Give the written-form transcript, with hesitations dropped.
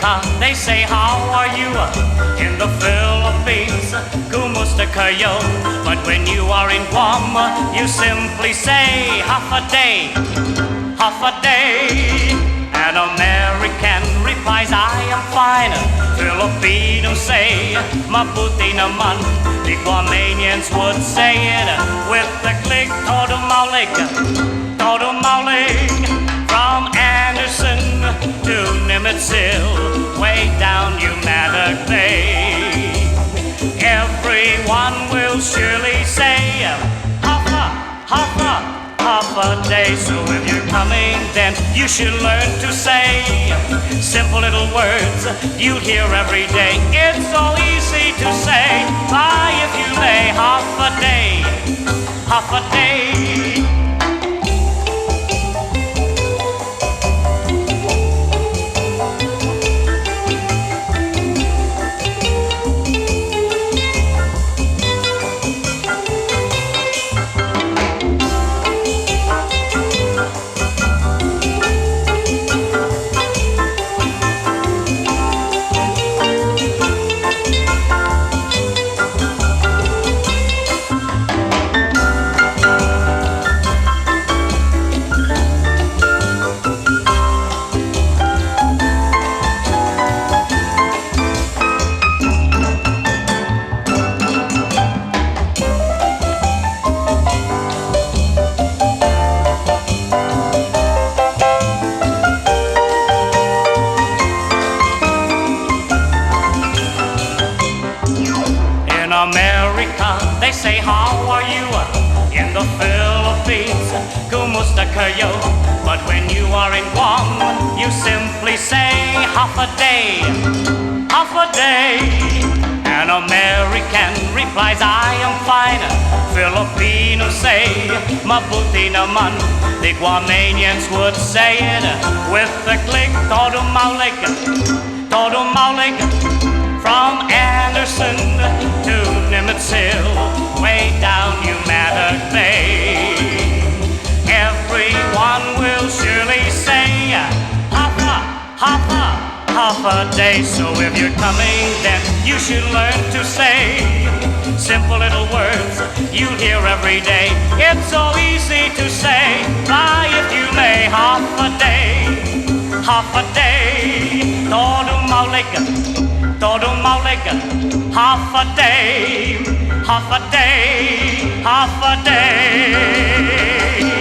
America, they say, how are you? In the Philippines, kumusta kayo? But when you are in Guam, you simply say, half a day, half a day. An American replies, I am fine. Filipinos say, mabuti naman. The Guamanians would say it with the click, todo maulig, todo maulig. From Anderson to Nimitz Hill, way down Humanity Bay. Everyone will surely say, Hoffa, Hoffa, Hoffa Day. So if you're coming, then you should learn to say simple little words you hear every day. It's so easy to say, bye if you lay, Hoffa Day, Hoffa Day. America, they say, how are you? In the Philippines, kumusta kayo? But when you are in Guam, you simply say, half a day, half a day. An American replies, I am fine. Filipinos say, mabuti naman. The Guamanians would say it with the click, todo maulig, todo maulig. From Anderson to Nimitz Hill, way down Humanity Bay. Everyone will surely say, Hoffa, Hoffa, Hoffa Day. So if you're coming, then you should learn to say simple little words you hear every day. It's so easy to say, fly if you may, Hoffa Day, Hoffa Day. Todo maulig, todo maulig, half a day, half a day, half a day.